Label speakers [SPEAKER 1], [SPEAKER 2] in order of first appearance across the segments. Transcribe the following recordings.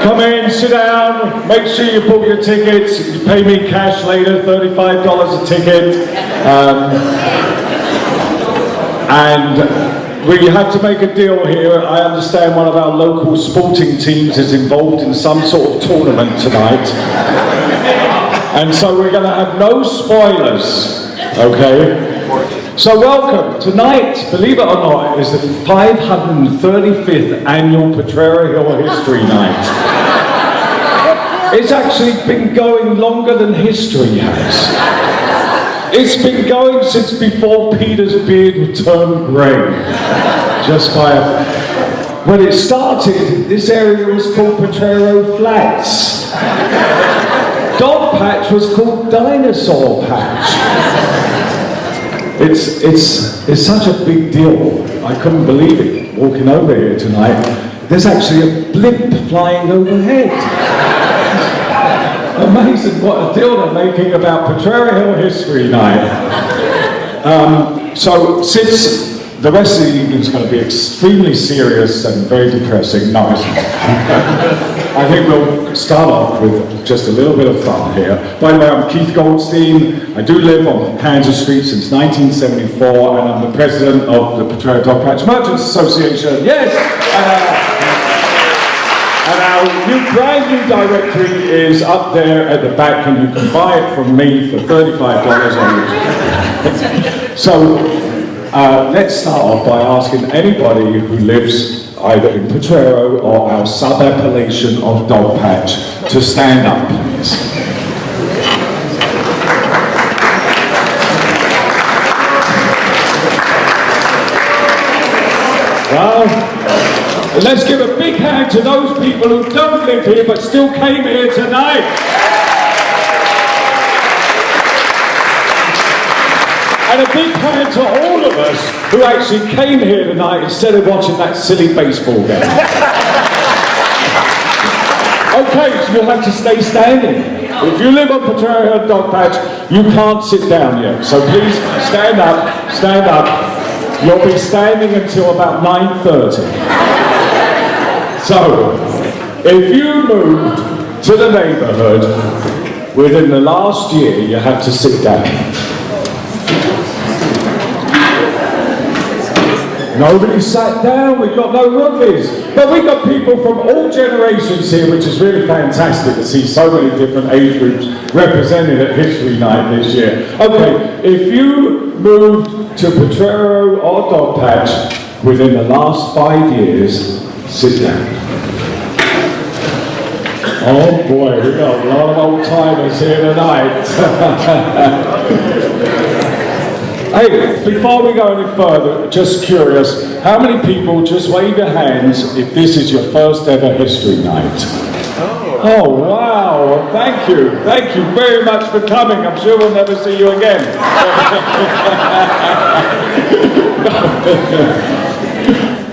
[SPEAKER 1] Come in, sit down, make sure you book your tickets. You pay me cash later, $35 a ticket. And we have to make a deal here. I understand one of our local sporting teams is involved in some sort of tournament tonight. And so we're going to have no spoilers, okay? So welcome. Tonight, believe it or not, is the 535th annual Potrero Hill History Night. It's actually been going longer than history has. It's been going since before Peter's beard turned grey. Just by when it started, this area was called Potrero Flats. Dog Patch was called Dinosaur Patch. It's such a big deal. I couldn't believe it walking over here tonight. There's actually a blimp flying overhead. Amazing what a deal they're making about Potrero Hill History Night. So since the rest of the evening is going to be extremely serious and very depressing, no, I think we'll start off with just a little bit of fun here. By the way, I'm Keith Goldstein. I do live on Kansas Street since 1974, and I'm the president of the Potrero Dog Patch Merchants Association. Yes! And our brand new directory is up there at the back, and you can buy it from me for $35 only. So, let's start off by asking anybody who lives either in Potrero or our sub-appellation of Dog Patch to stand up, please. Well, let's give a big hand to those people who don't live here but still came here tonight. And a big hand to all of us who actually came here tonight instead of watching that silly baseball game. Okay, so you'll have to stay standing. If you live on Potrero Dog Patch, you can't sit down yet. So please stand up, stand up. You'll be standing until about 9:30. So, if you moved to the neighborhood within the last year, you have to sit down. Nobody sat down, we've got no rookies. But we've got people from all generations here, which is really fantastic to see so many different age groups represented at History Night this year. Okay, if you moved to Potrero or Dog Patch within the last 5 years, sit down. Oh boy, we got a lot of old timers here tonight. Hey, before we go any further, just curious, how many people, just wave your hands if this is your first ever History Night? Oh wow, thank you very much for coming. I'm sure we'll never see you again.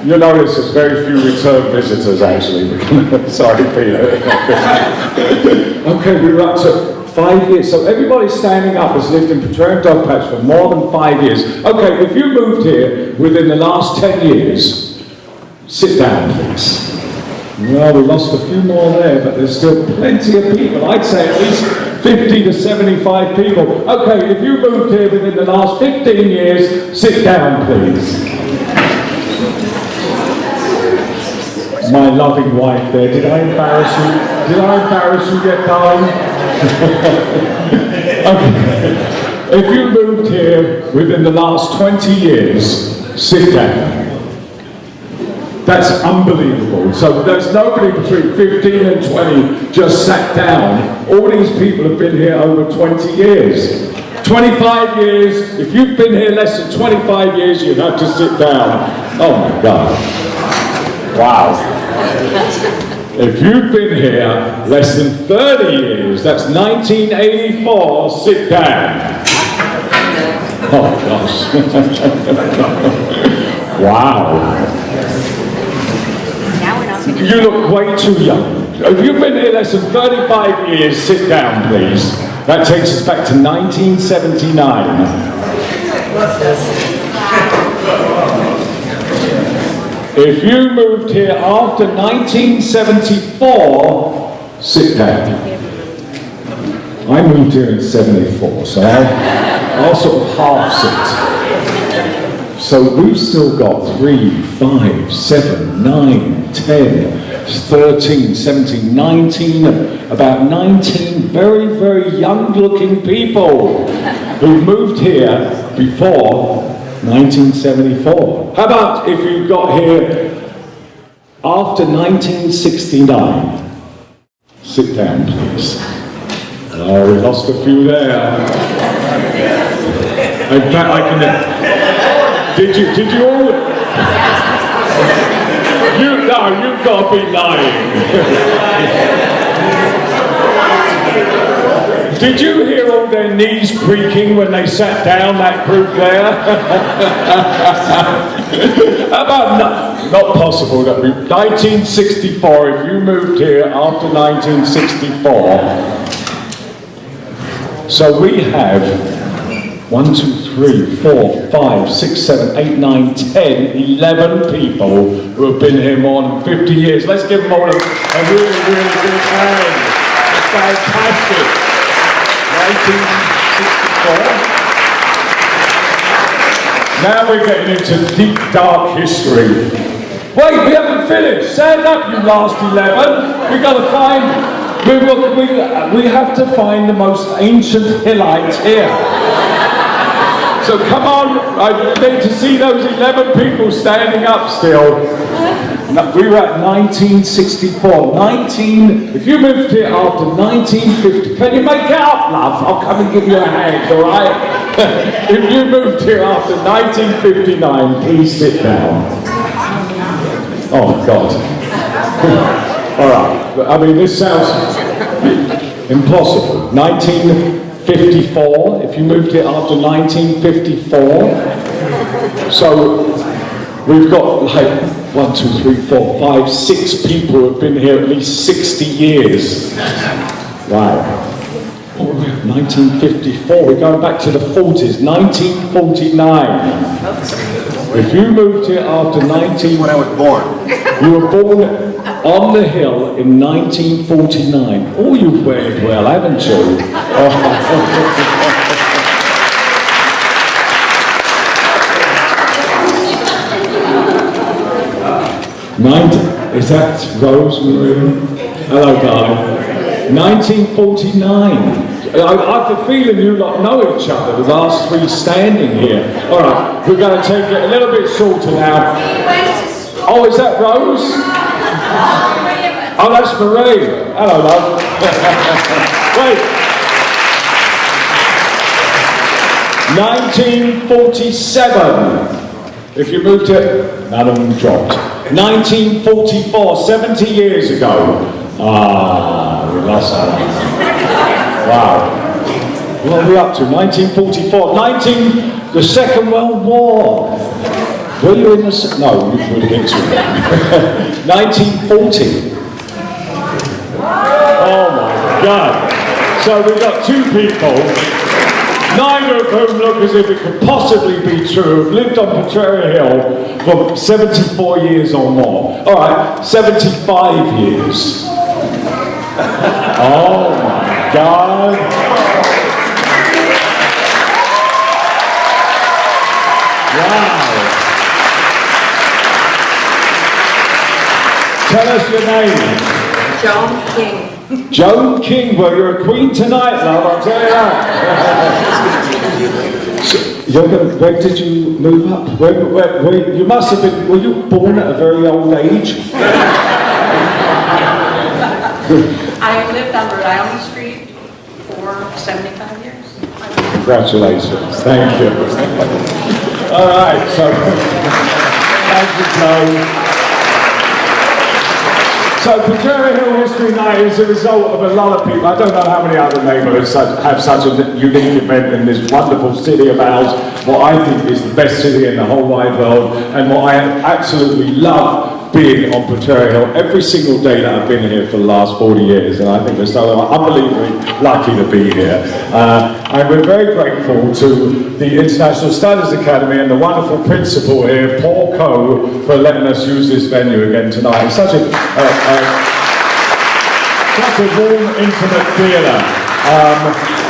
[SPEAKER 1] You notice there's very few return visitors actually. Sorry, Peter. Okay, we're up to 5 years. So everybody standing up has lived in Potrero Dog Patch for more than 5 years. Okay, if you moved here within the last 10 years, sit down please. Well, we lost a few more there, but there's still plenty of people. I'd say at least 50 to 75 people. Okay, if you moved here within the last 15 years, sit down please. My loving wife there, did I embarrass you? Did I embarrass you yet, darling? Okay. If you moved here within the last 20 years, sit down. That's unbelievable. So there's nobody between 15 and 20 just sat down. All these people have been here over 20 years. 25 years, if you've been here less than 25 years, you have to sit down. Oh my God. Wow. If you've been here less than 30 years, that's 1984, sit down. Oh gosh. Wow. You look way too young. If you've been here less than 35 years, sit down please. That takes us back to 1979. If you moved here after 1974, sit down. I moved here in 74, so I'll sort of half sit. So we've still got 3, 5, 7, 9, 10, 13, 17, 19, about 19 very, very young looking people who moved here before 1974. How about if you got here after 1969? Sit down, please. Oh, we lost a few there. In fact, I can... Did you all... No, you've got to be lying. Did you hear all their knees creaking when they sat down, that group there? How about not possible that we... 1964, if you moved here after 1964. So we have 1, 2, 3, 4, 5, 6, 7, 8, 9, 10, 11 people who have been here more than 50 years. Let's give them all a really, really big hand. It's fantastic. 1964. Now we're getting into deep, dark history. Wait, we haven't finished. Stand up, you last 11. We've got to find... We have to find the most ancient Hillites here. So come on, I need to see those 11 people standing up still. We were at 1964. If you moved here after 1950, can you make it up, love? I'll come and give you a hand, all right? If you moved here after 1959, please sit down. Oh, God. All right, I mean, this sounds impossible. 1954, if you moved here after 1954. So we've got like 1, 2, 3, 4, 5, 6 people who have been here at least 60 years. Wow. 1954, we're going back to the 40s, 1949. If you moved here after
[SPEAKER 2] when I was born.
[SPEAKER 1] You were born on the hill in 1949. Oh, you've weighed well, haven't you? Is that Rosemary? Hello, darling. 1949. I have a feeling you lot know each other, the last 3 standing here. All right, we're going to take it a little bit shorter now. Oh, is that Rose? Oh, that's Marie. Hello, love. Wait. 1947. If you moved it, none of them dropped. 1944, 70 years ago. Ah, we lost that. Wow. What are we up to? 1944. The Second World War. Were you in the... No, you would have been too. 1940. Oh my God. So we've got 2 people, neither of whom look as if it could possibly be true, have lived on Potrero Hill for 74 years or more. All right, 75 years. Oh my God. Wow. Tell us your name.
[SPEAKER 3] Joan King.
[SPEAKER 1] Joan King, well, you're a queen tonight, love, I'll tell you that. So, where did you move up? You must have been, were you born at a very old age?
[SPEAKER 3] I lived on Rhode Island Street for 75 years.
[SPEAKER 1] Congratulations, thank you. All right, so, thank you, Joan. So Potrero Hill History Night is a result of a lot of people. I don't know how many other neighbourhoods have such a unique event in this wonderful city of ours, what I think is the best city in the whole wide world, and what I absolutely love being on Potrero Hill every single day that I've been here for the last 40 years, and I think we're so unbelievably lucky to be here. And we're very grateful to the International Studies Academy and the wonderful principal here, Paul Coe, for letting us use this venue again tonight. It's such a warm, intimate theatre.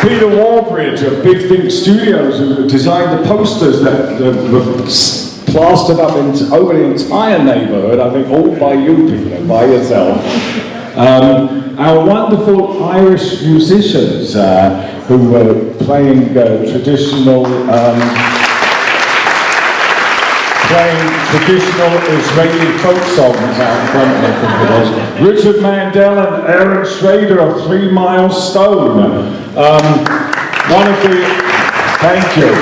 [SPEAKER 1] Peter Warbridge of Big Think Studios, who designed the posters that were plastered up over the entire neighbourhood, I think all by you, Peter, by yourself. Our wonderful Irish musicians who were playing traditional Israeli folk songs out in front of me, I think it was. Richard Mandel and Aaron Schrader of 3 Mile Stone. Thank you.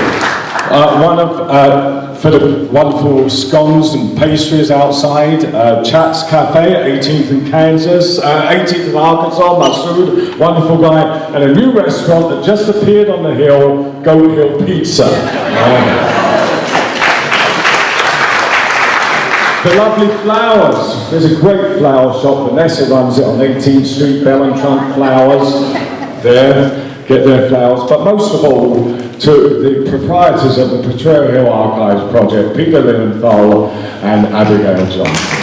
[SPEAKER 1] For the wonderful scones and pastries outside, Chat's Cafe at 18th and Kansas, 18th and Arkansas, Masood, wonderful guy, and a new restaurant that just appeared on the hill, Goat Hill Pizza. The lovely flowers. There's a great flower shop. Vanessa runs it on 18th Street, Bell and Trump Flowers. There, get their flowers. But most of all, to the proprietors of the Potrero Hill Archives Project, Peter Linenthal and Abigail Johnson.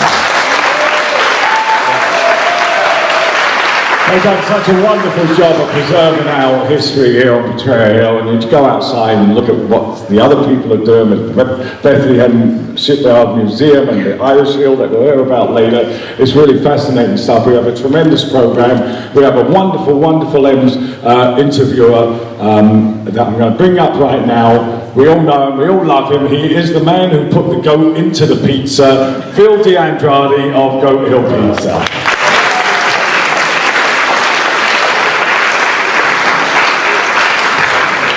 [SPEAKER 1] They've done such a wonderful job of preserving our history here on Potrero Hill, and you go outside and look at what the other people are doing with the Bethlehem Shipyard Museum and the Irish Hill that we'll hear about later. It's really fascinating stuff. We have a tremendous program. We have a wonderful, wonderful interviewer that I'm going to bring up right now. We all know him, we all love him. He is the man who put the goat into the pizza, Phil DeAndrade of Goat Hill Pizza.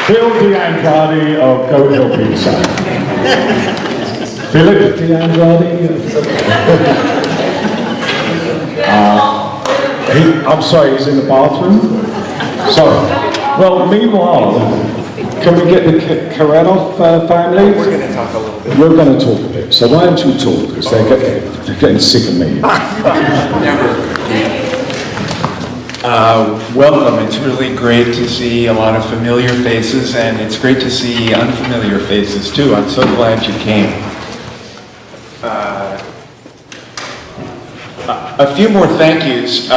[SPEAKER 1] Phil DeAndrade of Goat Hill Pizza. Philip DeAndrade? I'm sorry, he's in the bathroom? Sorry. Well, meanwhile, can we get the Karenov family?
[SPEAKER 2] We're going to talk a little bit.
[SPEAKER 1] We're going to talk a bit. So why don't you talk? Because they're getting sick of me.
[SPEAKER 2] Welcome. It's really great to see a lot of familiar faces, and it's great to see unfamiliar faces too. I'm so glad you came. A few more thank yous.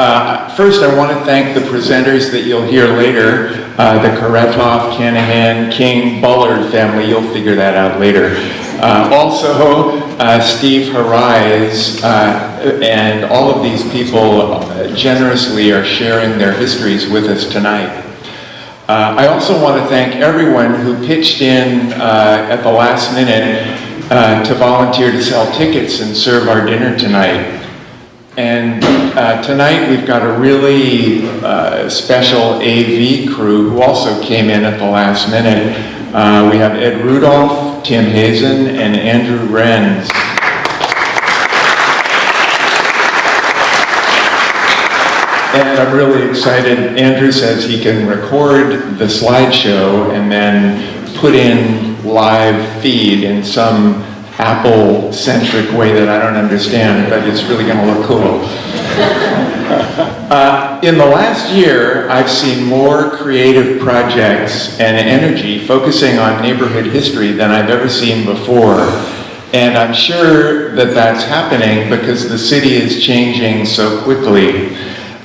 [SPEAKER 2] First, I want to thank the presenters that you'll hear later, the Karetov, Canahan, King, Bullard family. You'll figure that out later. Also, Steve Harais, and all of these people generously are sharing their histories with us tonight. I also want to thank everyone who pitched in at the last minute to volunteer to sell tickets and serve our dinner tonight. And tonight we've got a really special AV crew who also came in at the last minute. We have Ed Rudolph, Tim Hazen, and Andrew Renz. And I'm really excited. Andrew says he can record the slideshow and then put in live feed in some Apple-centric way that I don't understand, but it's really going to look cool. In the last year, I've seen more creative projects and energy focusing on neighborhood history than I've ever seen before. And I'm sure that that's happening because the city is changing so quickly.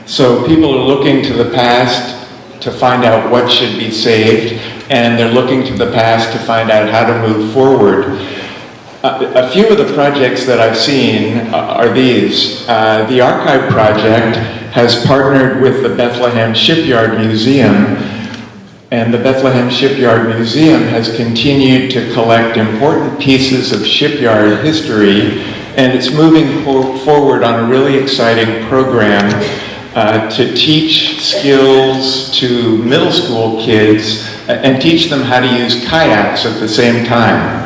[SPEAKER 2] So people are looking to the past to find out what should be saved, and they're looking to the past to find out how to move forward. A few of the projects that I've seen are these. The Archive Project has partnered with the Bethlehem Shipyard Museum, and the Bethlehem Shipyard Museum has continued to collect important pieces of shipyard history, and it's moving forward on a really exciting program to teach skills to middle school kids and teach them how to use kayaks at the same time.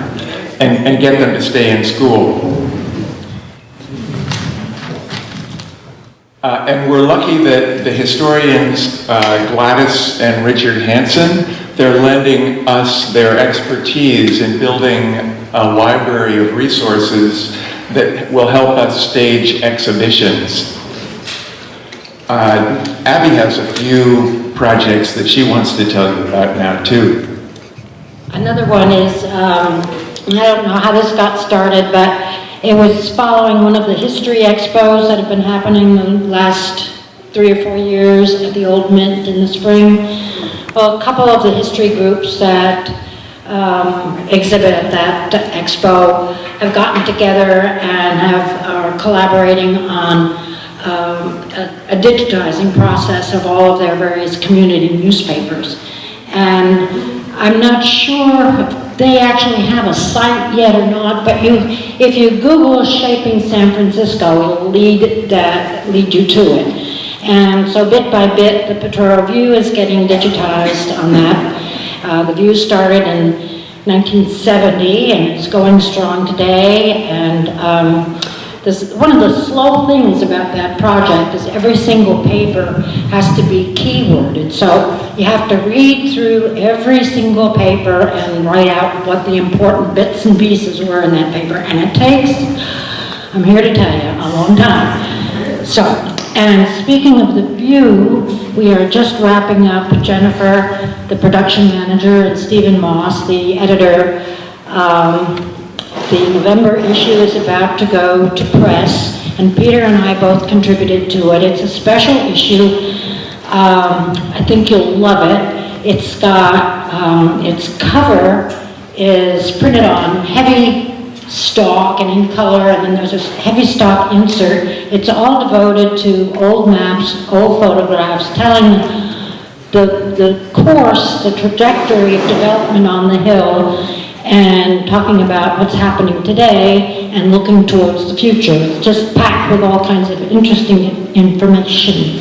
[SPEAKER 2] And get them to stay in school. And we're lucky that the historians Gladys and Richard Hansen, they're lending us their expertise in building a library of resources that will help us stage exhibitions. Abby has a few projects that she wants to tell you about now too.
[SPEAKER 4] Another one is, I don't know how this got started, but it was following one of the history expos that have been happening the last 3 or 4 years at the Old Mint in the spring. Well, a couple of the history groups that exhibit at that expo have gotten together and are collaborating on a digitizing process of all of their various community newspapers. And I'm not sure if they actually have a site yet or not, but if you Google Shaping San Francisco, it'll lead you to it. And so bit by bit, the Potrero View is getting digitized on that. The View started in 1970 and it's going strong today. And one of the slow things about that project is every single paper has to be keyworded. So you have to read through every single paper and write out what the important bits and pieces were in that paper. And it takes, I'm here to tell you, a long time. So, and speaking of the View, we are just wrapping up Jennifer, the production manager, and Stephen Moss, the editor. The November issue is about to go to press, and Peter and I both contributed to it. It's a special issue. I think you'll love it. It's got, its cover is printed on heavy stock and in color, and then there's a heavy stock insert. It's all devoted to old maps, old photographs, telling the course, the trajectory of development on the hill, and talking about what's happening today and looking towards the future. It's just packed with all kinds of interesting information.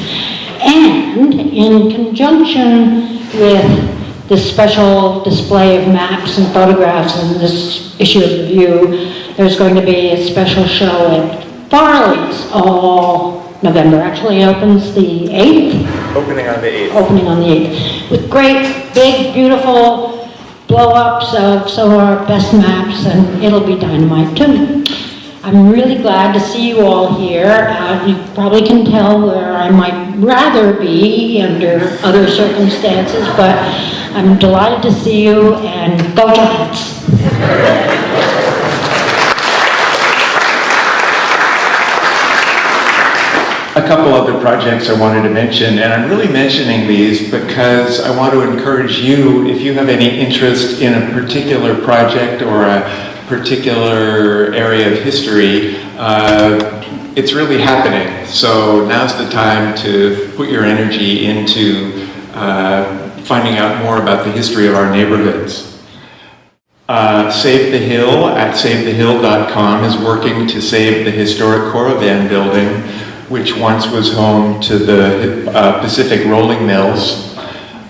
[SPEAKER 4] And in conjunction with the special display of maps and photographs in this issue of The View, there's going to be a special show at Farley's all November. Actually opens the 8th.
[SPEAKER 2] Opening on the 8th.
[SPEAKER 4] Opening on the 8th. With great, big, beautiful blow-ups of some of our best maps, and it'll be dynamite too. I'm really glad to see you all here. You probably can tell where I might rather be under other circumstances, but I'm delighted to see you, and go Giants!
[SPEAKER 2] A couple other projects I wanted to mention, and I'm really mentioning these because I want to encourage you, if you have any interest in a particular project or a particular area of history, it's really happening. So now's the time to put your energy into finding out more about the history of our neighborhoods. Save the Hill at savethehill.com is working to save the historic Corovan building, which once was home to the Pacific Rolling Mills.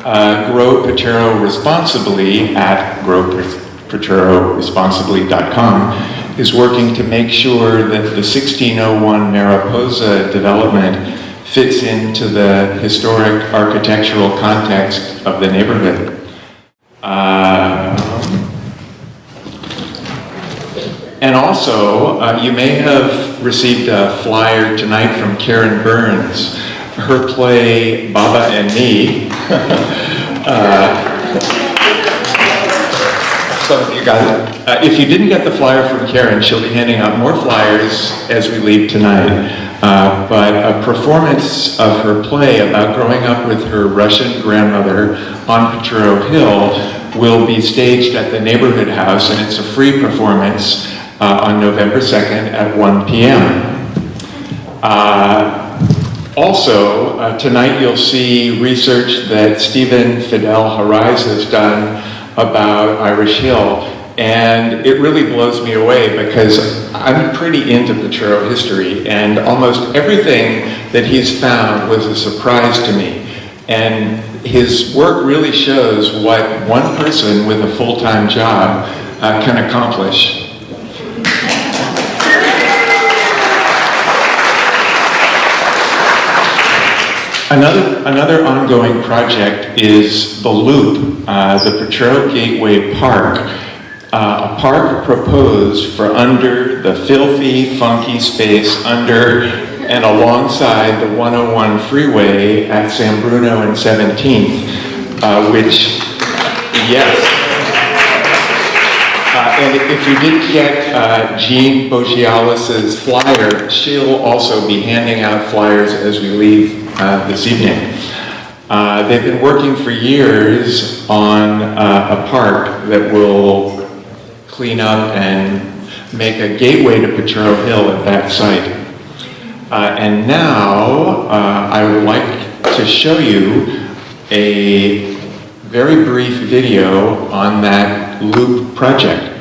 [SPEAKER 2] Grow Potrero Responsibly at growpotreroresponsibly.com is working to make sure that the 1601 Mariposa development fits into the historic architectural context of the neighborhood. And also, you may have received a flyer tonight from Karen Burns. Her play, Baba and Me. Some of you got it. If you didn't get the flyer from Karen, she'll be handing out more flyers as we leave tonight. But a performance of her play about growing up with her Russian grandmother on Potrero Hill will be staged at the Neighborhood House, and it's a free performance on November 2nd at 1 p.m. Also, tonight you'll see research that Stephen Fidel Harais has done about Irish Hill, and it really blows me away because I'm pretty into Potrero history, and almost everything that he's found was a surprise to me. And his work really shows what one person with a full-time job can accomplish. Another ongoing project is the Loop, the Potrero Gateway Park. a park proposed for under the filthy, funky space under and alongside the 101 freeway at San Bruno and 17th, which, yes. And if you didn't get Jean Bogialis' flyer, she'll also be handing out flyers as we leave this evening. They've been working for years on a park that will clean up and make a gateway to Potrero Hill at that site. And now I would like to show you a very brief video on that loop project.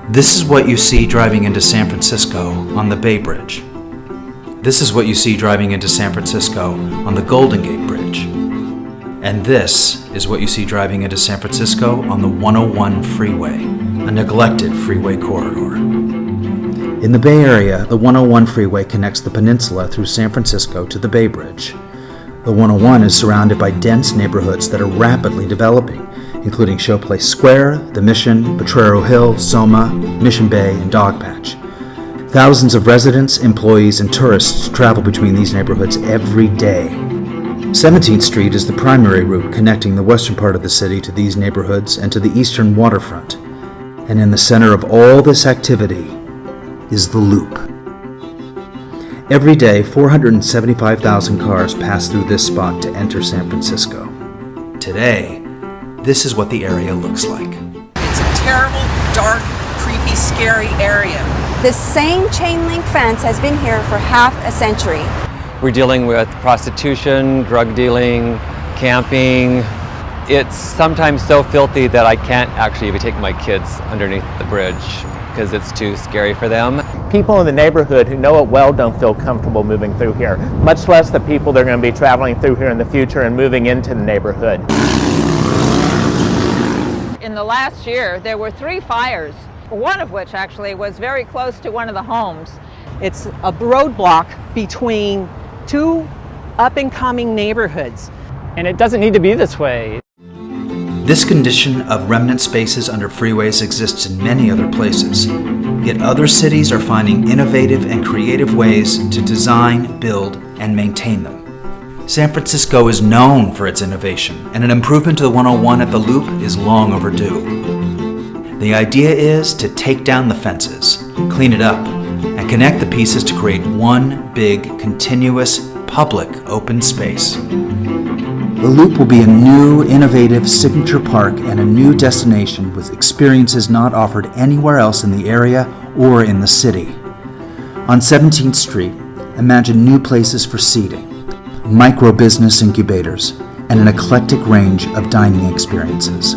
[SPEAKER 5] This is what you see driving into San Francisco on the Bay Bridge. This is what you see driving into San Francisco on the Golden Gate Bridge. And this is what you see driving into San Francisco on the 101 freeway, a neglected freeway corridor. In the Bay Area, the 101 freeway connects the peninsula through San Francisco to the Bay Bridge. The 101 is surrounded by dense neighborhoods that are rapidly developing, including Showplace Square, The Mission, Potrero Hill, Soma, Mission Bay, and Dogpatch. Thousands of residents, employees, and tourists travel between these neighborhoods every day. 17th Street is the primary route connecting the western part of the city to these neighborhoods and to the eastern waterfront. And in the center of all this activity is the Loop. Every day, 475,000 cars pass through this spot to enter San Francisco. Today, this is what the area looks like.
[SPEAKER 6] It's a terrible, dark, creepy, scary area.
[SPEAKER 7] This same chain link fence has been here for half a century.
[SPEAKER 8] We're dealing with prostitution, drug dealing, camping. It's sometimes so filthy that I can't actually even take my kids underneath the bridge because it's too scary for them.
[SPEAKER 9] People in the neighborhood who know it well don't feel comfortable moving through here, much less the people that are going to be traveling through here in the future and moving into the neighborhood.
[SPEAKER 10] In the last year, there were 3 fires, one of which actually was very close to one of the homes.
[SPEAKER 6] It's a roadblock between 2 up-and-coming neighborhoods.
[SPEAKER 9] And it doesn't need to be this way.
[SPEAKER 5] This condition of remnant spaces under freeways exists in many other places, yet other cities are finding innovative and creative ways to design, build, and maintain them. San Francisco is known for its innovation, and an improvement to the 101 at the Loop is long overdue. The idea is to take down the fences, clean it up, and connect the pieces to create one big, continuous, public open space. The Loop will be a new, innovative signature park and a new destination with experiences not offered anywhere else in the area or in the city. On 17th Street, imagine new places for seating, micro-business incubators, and an eclectic range of dining experiences.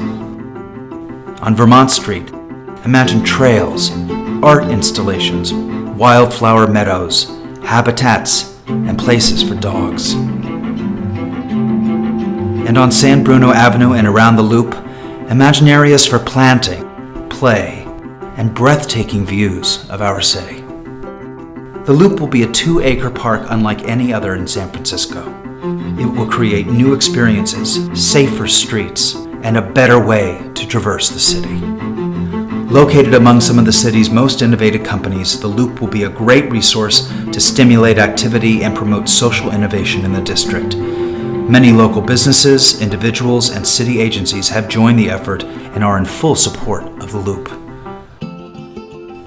[SPEAKER 5] On Vermont Street, imagine trails, art installations, wildflower meadows, habitats, and places for dogs. And on San Bruno Avenue and around the Loop, imagine areas for planting, play, and breathtaking views of our city. The Loop will be a 2-acre park unlike any other in San Francisco. It will create new experiences, safer streets, and a better way to traverse the city. Located among some of the city's most innovative companies, the Loop will be a great resource to stimulate activity and promote social innovation in the district. Many local businesses, individuals, and city agencies have joined the effort and are in full support of the Loop.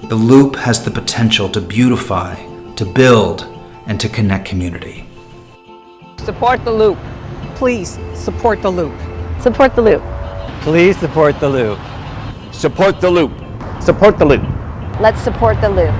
[SPEAKER 5] The Loop has the potential to beautify, to build, and to connect community.
[SPEAKER 10] Support the Loop.
[SPEAKER 6] Please support the Loop.
[SPEAKER 7] Support the Loop.
[SPEAKER 8] Please support the Loop.
[SPEAKER 9] Support the Loop. Support the Loop.
[SPEAKER 7] Let's support the Loop.